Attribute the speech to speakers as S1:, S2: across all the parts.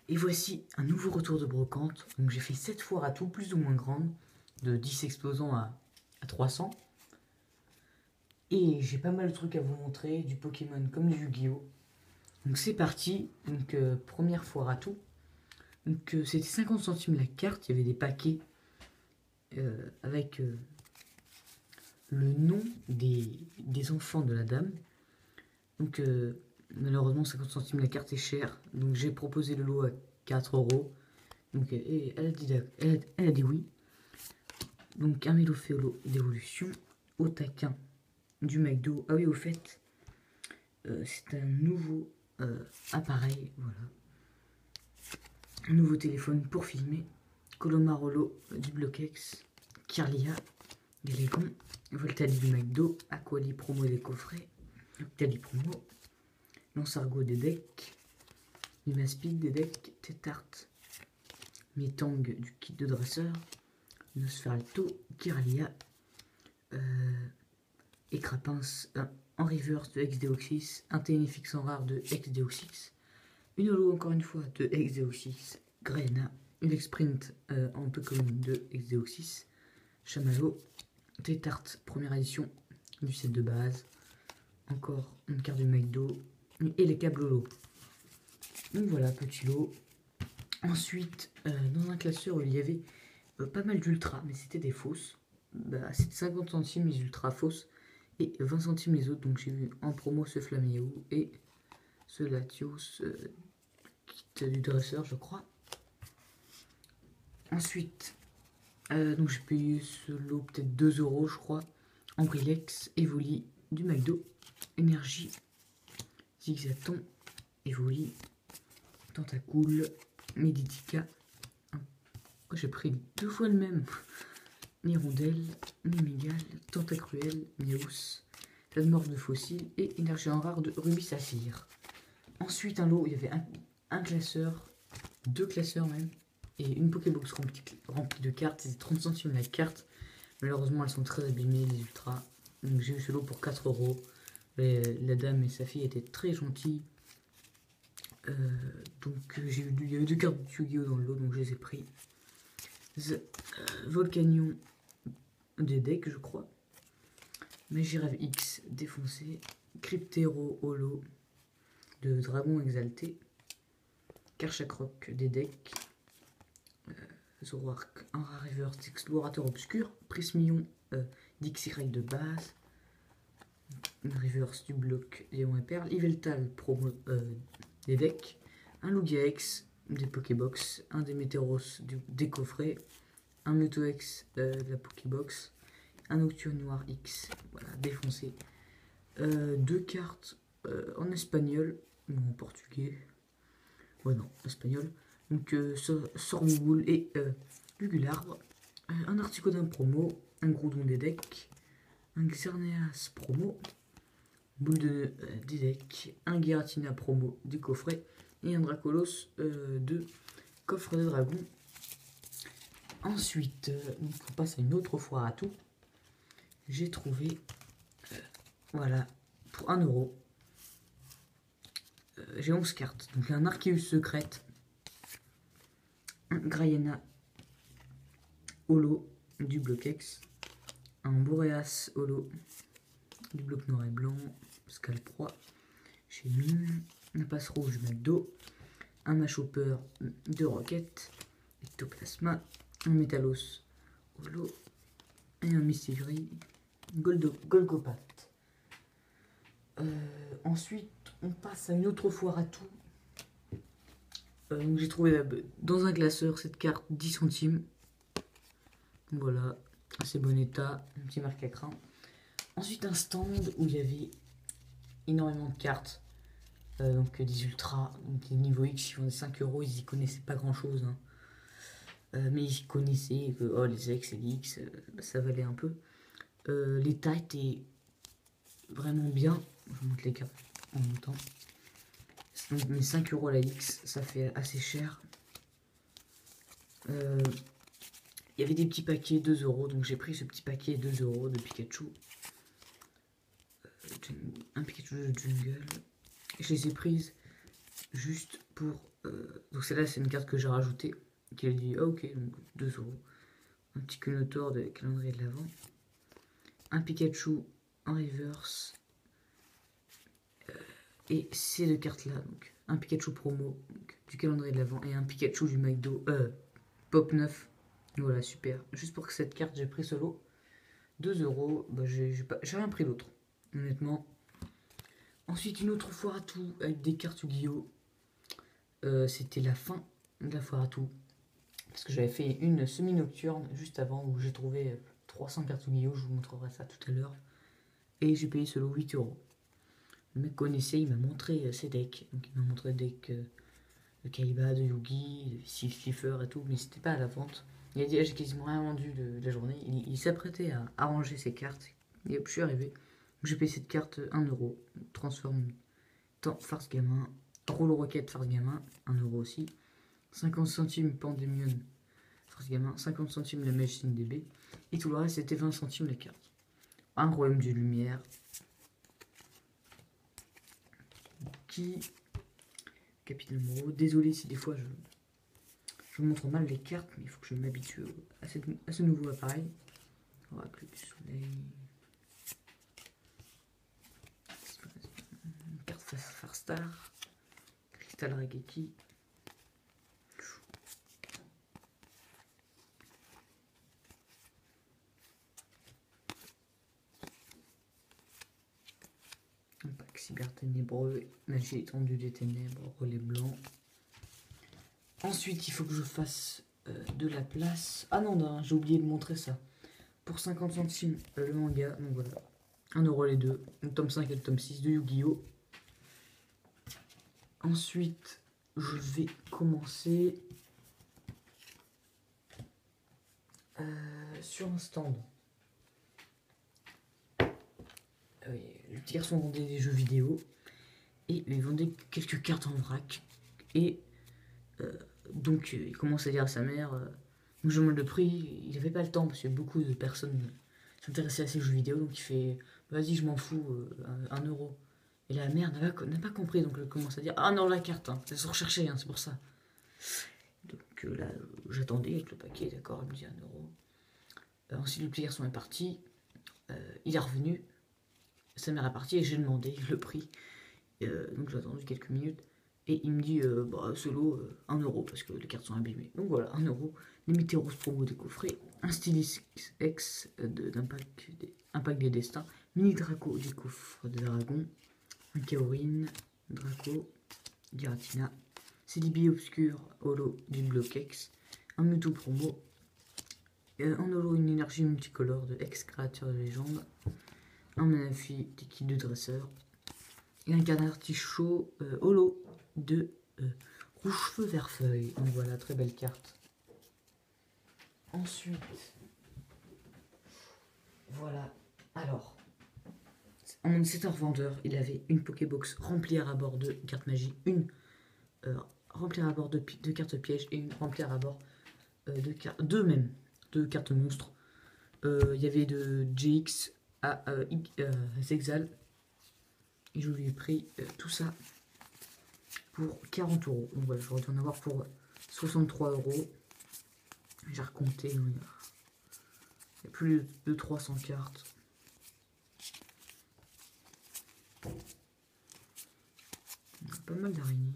S1: Et voici un nouveau retour de brocante. Donc j'ai fait 7 foires à tout, plus ou moins grandes, de 10 explosants à 300. Et j'ai pas mal de trucs à vous montrer, du Pokémon comme du Yu-Gi-Oh! Donc c'est parti, donc première foire à tout. Donc c'était 50 centimes la carte, il y avait des paquets avec le nom des enfants de la dame. Donc malheureusement 50 centimes la carte est chère, donc j'ai proposé le lot à 4 euros. Donc elle a dit oui. Donc un Méloféolo d'évolution, au taquin du McDo. Ah oui, au fait, c'est un nouveau appareil, voilà. Un nouveau téléphone pour filmer. Colomarolo du Bloquex, Kirlia, Galégon, Voltali du McDo, Aquali promo des coffrets, Octali promo, Lansargo des decks, Limaspeed des decks, Tétart, Métang du kit de dresseur, Nosferalto, Kirlia, Écrapince en reverse de Ex-Deoxys, un TNFX en rare de Ex-Deoxys, une holo encore une fois de Ex-Deoxys, Grena, une Exprint en Pokémon de Ex-Deoxys, Chamallow, Tétart première édition du set de base, encore une carte de McDo et les câbles holo. Donc voilà, petit lot. Ensuite, dans un classeur où il y avait pas mal d'ultra, mais c'était des fausses. Bah, c'était 50 centimes les ultra fausses et 20 centimes les autres. Donc j'ai vu en promo ce Flaméo et ce Latios kit du dresseur, je crois. Ensuite, donc j'ai payé ce lot peut-être 2 euros, je crois. Ambrilex, Evoli, du McDo, Énergie, Zigzaton, Evoli, Tentacool, Meditica. Oh, j'ai pris 2 fois le même. Hirondelle, Mimigal, Tentacruel, Miaus, Tadmorph de fossile et énergie en rare de Ruby Saphir. Ensuite, un lot où il y avait un classeur, 2 classeurs même, et une Pokébox remplie de cartes. C'était 30 centimes la carte. Malheureusement, elles sont très abîmées, les ultras. Donc j'ai eu ce lot pour 4 euros. La dame et sa fille étaient très gentilles. Donc il y a eu 2 cartes de Yu-Gi-Oh dans le lot, donc je les ai pris. Volcanion des decks, je crois. Magirave X défoncé. Cryptero Holo de Dragon Exalté. Karchakroc des decks. Zoroark, un rare reverse explorateur obscur. Prismion d'Xy de base. Une reverse du bloc Léon et Perle. Yveltal promo des decks. Un Lugia X des Pokébox. Un des Météoros des coffrets. Un Mewtwo X de la Pokébox. Un Nocturne Noir X, voilà, défoncé. 2 cartes en espagnol ou en portugais. Ouais, non, espagnol. Donc, Sorboule et Lugularbre. Un Articodin promo, un Groudon des decks, un Xerneas promo, Boule de des decks, un Giratina promo du coffret et un Dracolos de coffre de dragon. Ensuite, donc on passe à une autre foire à tout. J'ai trouvé, voilà, pour 1 euro, j'ai 11 cartes. Donc un Arceus secrète, un Graiana holo du Bloquex, un Boreas holo du bloc noir et blanc, Scalproie chez Mine, un Passe Rouge McDo, un Machopper de Rocket, Ectoplasma, un Métalos holo et un Mistigris Golgopat. Ensuite, on passe à une autre foire à tout. J'ai trouvé dans un classeur cette carte 10 centimes. Voilà, assez bon état, un petit marque à crin. Ensuite, un stand où il y avait énormément de cartes. Donc des ultras, donc les niveaux X, ils vendaient 5 euros, ils y connaissaient pas grand chose. Hein. Mais ils connaissaient que les X et les X, ça valait un peu. L'état était vraiment bien. Je vous montre les cartes en même temps. Donc, mais 5 euros la X, ça fait assez cher. Il y avait des petits paquets 2 euros, donc j'ai pris ce petit paquet 2 euros de Pikachu. Un Pikachu de Jungle. Je les ai prises juste pour Donc celle-là, c'est une carte que j'ai rajoutée. Qui a dit, ah ok, donc 2 euros. Un petit Kunotor de calendrier de l'Avent. Un Pikachu en reverse. Et ces 2 cartes-là, donc un Pikachu promo donc, du calendrier de l'Avent et un Pikachu du McDo Pop 9. Voilà, super. Juste pour que cette carte, j'ai pris ce lot. 2 euros, bah, j'ai rien pris d'autre, honnêtement. Ensuite, une autre foire à tout avec des cartes Yu-Gi-Oh! C'était la fin de la foire à tout. Parce que j'avais fait une semi-nocturne juste avant où j'ai trouvé 300 cartes Yu-Gi-Oh! Je vous montrerai ça tout à l'heure. Et j'ai payé ce lot 8 euros. Le mec connaissait, il m'a montré ses decks. Donc il m'a montré des decks de Kaiba, de Yugi, de Slifer et tout, mais c'était pas à la vente. Il a dit, ah, j'ai quasiment rien vendu de la journée. Il s'apprêtait à arranger ses cartes. Et hop, je suis arrivé. J'ai payé cette carte 1 euro. Transforme Farce Gamin. Roll Rocket Farce Gamin, 1 euro aussi. 50 centimes Pandemion Farce Gamin. 50 centimes la Machine DB. Et tout le reste, c'était 20 centimes la carte. Un Royaume de Lumière. Qui. Capitaine Moreau. Désolé si des fois je montre mal les cartes, mais il faut que je m'habitue à ce nouveau appareil. Oracle du Soleil. Carte Farstar. Crystal Raigeki. Un pack Cyber Ténébreux. Magie étendue des ténèbres. Relais blanc. Ensuite, il faut que je fasse de la place. Ah non, j'ai oublié de montrer ça. Pour 50 centimes, le manga. Donc voilà. 1 euro les deux. Le tome 5 et le tome 6 de Yu-Gi-Oh! Ensuite, je vais commencer sur un stand. Le petit garçon vendait des jeux vidéo. Et il vendait quelques cartes en vrac. Et donc, il commence à dire à sa mère, donc je demande le prix, il n'avait pas le temps parce que beaucoup de personnes s'intéressaient à ces jeux vidéo, donc il fait, vas-y, je m'en fous, 1 euro. Et la mère n'a pas compris, donc elle commence à dire, ah non, la carte, hein, c'est recherché, hein, c'est pour ça. Donc là, j'attendais avec le paquet, d'accord, elle me dit 1 euro. Ensuite, le petit garçon est parti, il est revenu, sa mère est partie et j'ai demandé le prix. Donc j'ai attendu quelques minutes. Et il me dit, ce lot, 1 euro, parce que les cartes sont abîmées. Donc voilà, 1 euro. Limité rose promo des coffrets. Un Stylix X un pack des destins. Mini Draco du coffre de dragon. Un Kaorin, Draco, Giratina. CDB Obscur, Holo du Bloquex. Un Mewtwo promo. Un holo, une énergie multicolore de ex-créature de légende. Un Manafi, liquide de dresseur. Et un canard tichot holo de rouge feu vert feuille. Donc voilà, très belle carte. Ensuite, voilà. Alors, en setter vendeur, il avait une Pokébox remplie à bord de cartes magie, une remplie à bord de cartes pièges et une remplie à bord deux cartes monstres. Il y avait de GX à Zexal. Et je lui ai pris tout ça pour 40 euros. Donc voilà, j'aurais dû en avoir pour 63 euros. J'ai recompté, il y a plus de 300 cartes. Il y a pas mal d'araignées.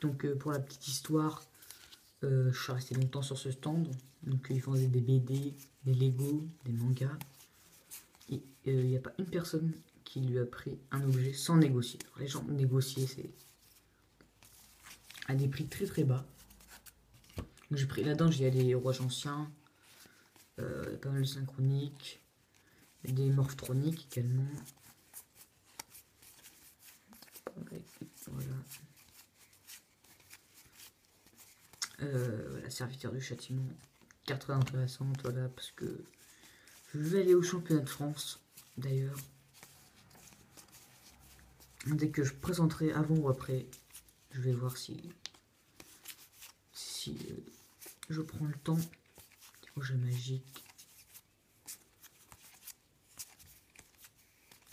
S1: Donc pour la petite histoire, je suis resté longtemps sur ce stand. Donc ils vendaient des BD, des Lego, des mangas. Et il n'y a pas une personne qui lui a pris un objet sans négocier. Alors, les gens négocier, c'est à des prix très très bas. J'ai pris là-dedans, il y a des rouages anciens, pas mal de synchroniques, des morphroniques également. Voilà. Voilà, serviteur du châtiment. Carte très intéressante, voilà, parce que je vais aller au championnat de France, d'ailleurs. Dès que je présenterai avant ou après, je vais voir si je prends le temps. Projet magique.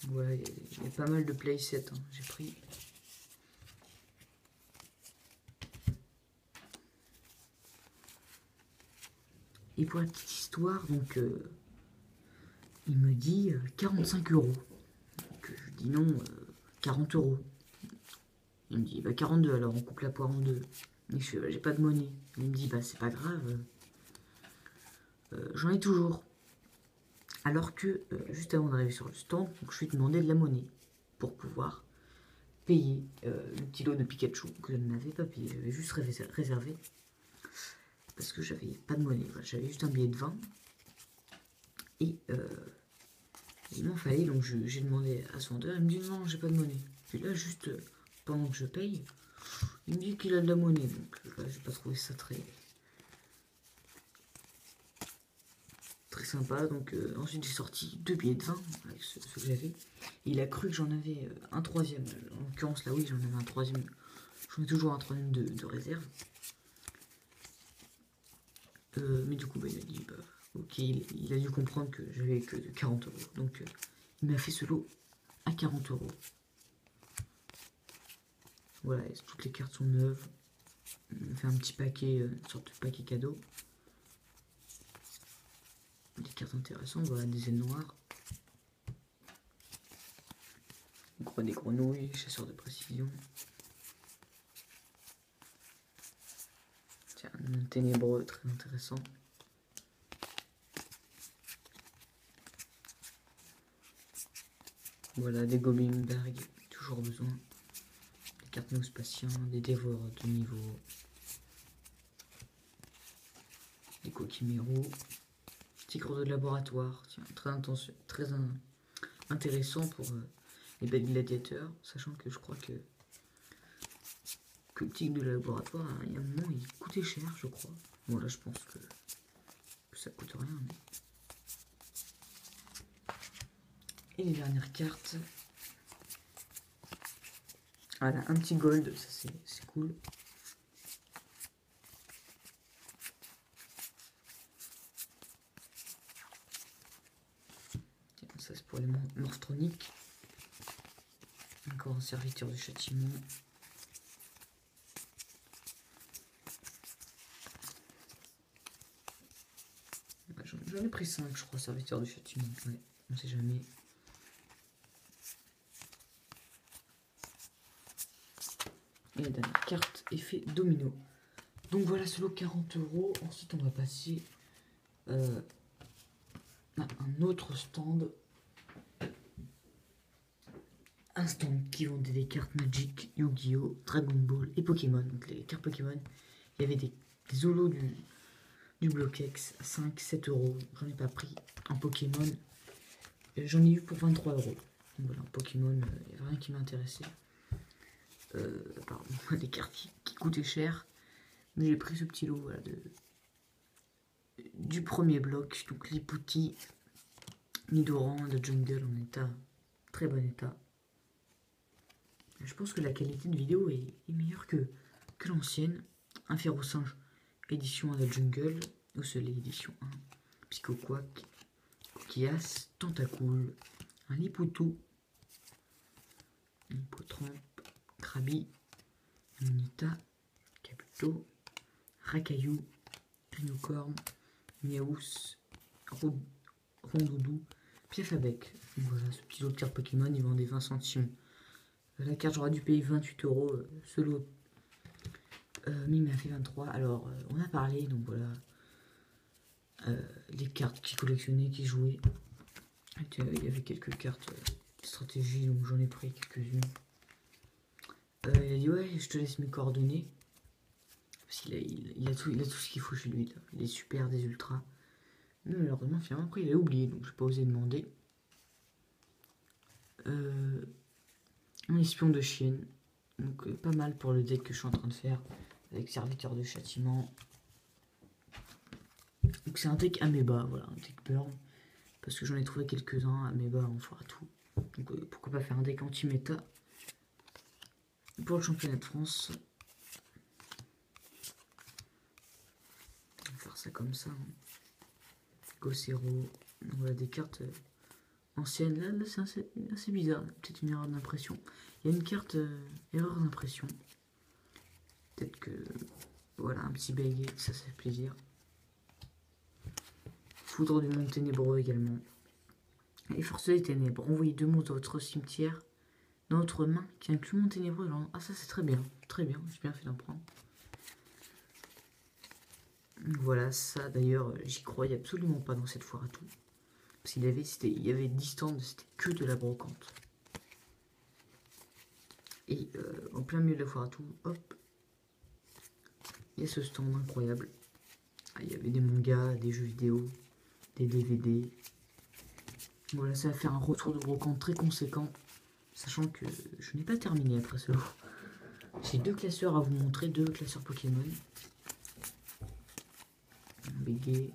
S1: Voilà, il y a pas mal de playsets, hein. J'ai pris Et pour la petite histoire, donc il me dit 45 euros. Donc je dis non, 40 euros. Il me dit bah 42, alors on coupe la poire en deux. Et je fais bah, j'ai pas de monnaie. Il me dit bah c'est pas grave, j'en ai toujours. Alors que juste avant d'arriver sur le stand, donc, je lui ai demandé de la monnaie pour pouvoir payer le petit lot de Pikachu que je n'avais pas payé. J'avais juste réservé parce que j'avais pas de monnaie. Voilà, j'avais juste un billet de 20 et il m'en fallait. Donc j'ai demandé à ce vendeur. Il me dit non, j'ai pas de monnaie. Puis là, juste pendant que je paye, il me dit qu'il a de la monnaie. Donc là, j'ai pas trouvé ça très sympa. Donc ensuite j'ai sorti 2 billets de 20 avec ce que j'avais. Il a cru que j'en avais un troisième. En l'occurrence là oui j'en avais un troisième. J'en ai toujours un troisième de réserve. Mais du coup bah, il a dit bah, ok, il a dû comprendre que j'avais que 40 euros. Donc il m'a fait ce lot à 40 euros. Voilà, toutes les cartes sont neuves. On fait un petit paquet, une sorte de paquet cadeau. Des cartes intéressantes, voilà, des ailes noires. Des grenouilles, chasseurs de précision. Tiens, un ténébreux très intéressant. Voilà, des Goblinberg, toujours besoin. Des cartes néospatiens, des dévoreurs de niveau. Des Kokimeru. Tigre de laboratoire, tiens, très intéressant pour les bêtes gladiateurs, sachant que je crois que le tigre de laboratoire, il y a un moment, il coûtait cher, je crois. Bon, là, je pense que ça coûte rien. Mais... Et les dernières cartes. Voilà, un petit gold, ça c'est cool. Tiens, ça c'est pour les morphroniques. Encore un serviteur du châtiment. J'en ai pris 5, je crois, serviteur du châtiment. Ouais, on sait jamais. Et la dernière carte, effet domino. Donc voilà, ce lot 40 euros. Ensuite, on va passer à un autre stand. Un stand qui vendait des cartes Magic, Yu-Gi-Oh, Dragon Ball et Pokémon. Donc les cartes Pokémon, il y avait des holos du Bloquex à 5-7 euros. J'en ai pas pris. En Pokémon, j'en ai eu pour 23 euros. Donc voilà, en Pokémon, il n'y avait rien qui m'intéressait. Pardon, des cartes qui coûtaient cher. Mais j'ai pris ce petit lot voilà, du premier bloc. Donc Lipouti, Nidoran, de Jungle en état, très bon état. Je pense que la qualité de vidéo est meilleure que l'ancienne. Un Ferro-Singe édition à la Jungle, Ocellé édition 1, Psycho-Quack, Coquillas, Tentacool, un Lipoutou, Hippotrampe, Krabi, Monita, Kabuto, Rakayu, Rhinocorn, Miaous, Rondoudou, Piafabec. Voilà, ce petit lot de cartes Pokémon, il vendait 20 centimes. La carte, j'aurais dû payer 28 euros. Ce lot, mais il m'a fait 23. Alors, on a parlé, donc voilà, les cartes qui collectionnaient, qui jouaient. Il y avait quelques cartes de stratégie, donc j'en ai pris quelques-unes. Il a dit ouais, je te laisse mes coordonnées. Parce qu'il a tout ce qu'il faut chez lui, là. Les super, des ultras. Mais malheureusement, finalement, après, il a oublié, donc j'ai pas osé demander. Un espion de chienne. Donc pas mal pour le deck que je suis en train de faire. Avec serviteur de châtiment. Donc c'est un deck Ameba, voilà, un deck burn. Parce que j'en ai trouvé quelques-uns, Ameba, on fera tout. Donc pourquoi pas faire un deck anti-méta. Pour le championnat de France. On va faire ça comme ça. Hein. Gossero. Voilà des cartes anciennes. Là c'est assez bizarre. Peut-être une erreur d'impression. Il y a une carte erreur d'impression. Peut-être que... Voilà, un petit baguette, ça fait plaisir. Foudre du monde ténébreux également. Et force des ténèbres. Envoyez 2 mots dans votre cimetière, dans votre main, qui inclut monde ténébreux. Ah, ça c'est très bien. Très bien, j'ai bien fait d'en prendre. Voilà, ça d'ailleurs, j'y croyais absolument pas dans cette foire à tout. Parce qu'il y avait 10 stands, c'était que de la brocante. Et en plein milieu de la foire à tout, hop, il y a ce stand incroyable. Ah, il y avait des mangas, des jeux vidéo, des DVD. Voilà, ça va faire un retour de brocante très conséquent. Sachant que je n'ai pas terminé après ce lot. J'ai 2 classeurs à vous montrer, 2 classeurs Pokémon. Bégué.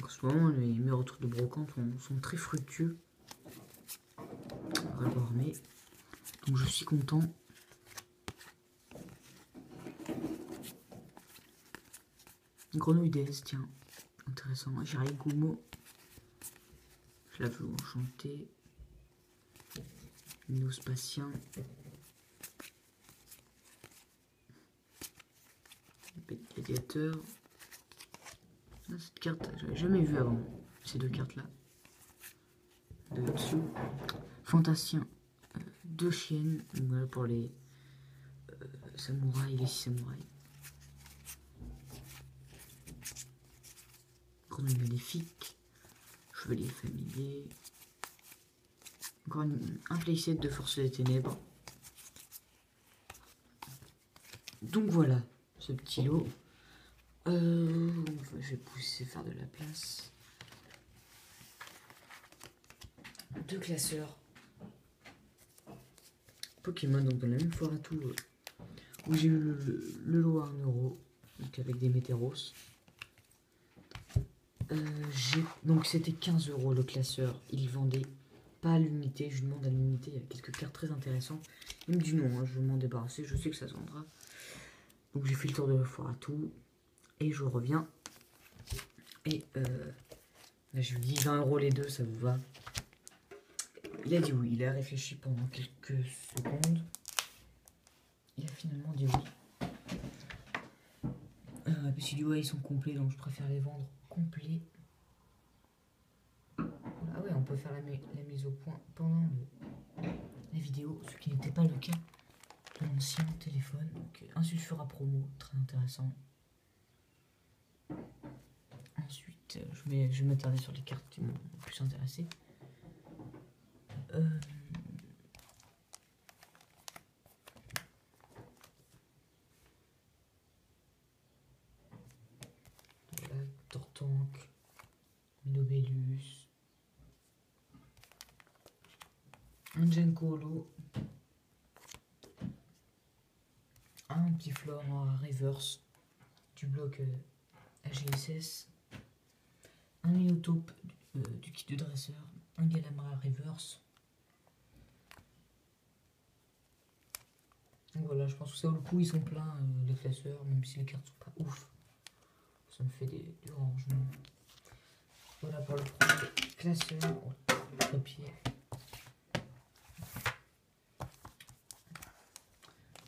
S1: En ce moment, mes retours de brocante sont très fructueux. On va voir, mais donc je suis content. Grenouille DS, tiens, intéressant. J'irai Goumo. Je la veux enchanter. Néospatien. Gladiateur. Cette carte, j'avais jamais vu avant. Ces 2 cartes là. De dessus. Fantasien. 2 chiennes. Donc voilà pour les samouraïs, les 6 samouraïs. Grenouille maléfique. Chevalier familier. Encore un playset de force des ténèbres. Donc voilà, ce petit lot. Je vais pousser faire de la place. 2 classeurs Pokémon, donc dans la même foire à tout, où j'ai eu le lot à 1 €, donc avec des Météros. Donc c'était 15 € le classeur, il vendait pas à l'unité, je lui demande à l'unité, il y a quelques cartes très intéressantes. Il me dit non, hein, je vais m'en débarrasser, je sais que ça se vendra. Donc j'ai fait le tour de la foire à tout, et je reviens. Et là je lui dis 20 € les 2, ça vous va? Il a dit oui, il a réfléchi pendant quelques secondes. Il a finalement dit oui. Parce qu'il dit ouais, ils sont complets, donc je préfère les vendre complets. Ah ouais, on peut faire la mise au point pendant la vidéo, ce qui n'était pas le cas de l'ancien téléphone. Donc un sulfura promo, très intéressant. Ensuite, je vais m'attarder sur les cartes qui m'ont le plus intéressé. Voilà, Tortank, Nobelus, un Giancoolo, un petit Flora Reverse du bloc AGSS, un Minotape du kit de dresseur, un Galamra Reverse. Donc voilà, je pense que ça vaut le coup, ils sont pleins les classeurs, même si les cartes sont pas ouf. Ça me fait du rangement. Voilà pour le premier classeur. Papier.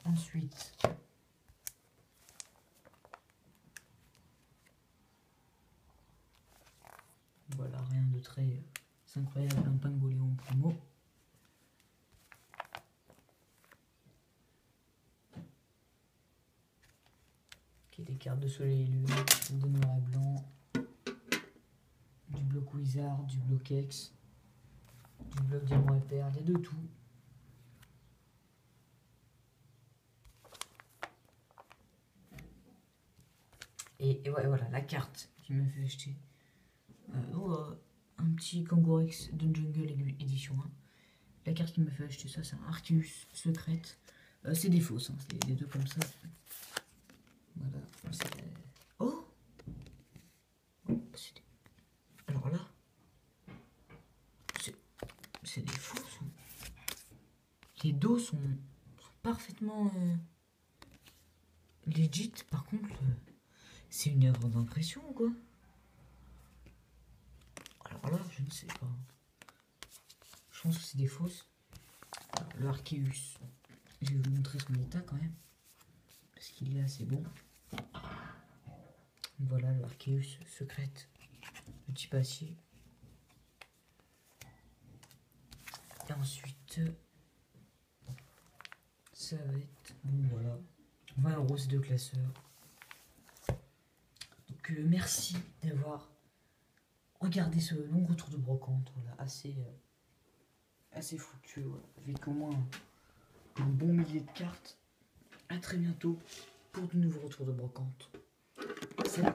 S1: Ensuite, voilà, rien de très incroyable, un Pingoléon promo. Qui est des cartes de soleil et lune, de noir et blanc, du bloc Wizard, du bloc X, du bloc Diamant et Perle, il y a de tout. Et ouais, voilà, la carte qui m'a fait acheter. Un petit Kangourex Don Jungle édition 1. La carte qui m'a fait acheter ça, c'est un Arceus secrète. C'est des fausses, hein, c'est les 2 comme ça. Voilà. Oh, alors là, c'est des fausses. Les dos sont parfaitement legit. Par contre, c'est une œuvre d'impression ou quoi? Alors là, je ne sais pas. Je pense que c'est des fausses. Alors, le Arceus, je vais vous montrer son état quand même. Parce qu'il est assez bon. Voilà le Arceus secrète. petit papier. Et ensuite, ça va être, bon voilà, 20 € ces deux classeurs. Donc merci d'avoir regardé ce long retour de brocante, voilà, assez fructueux, voilà, avec au moins un bon millier de cartes. À très bientôt pour de nouveaux retours de brocante. Salut.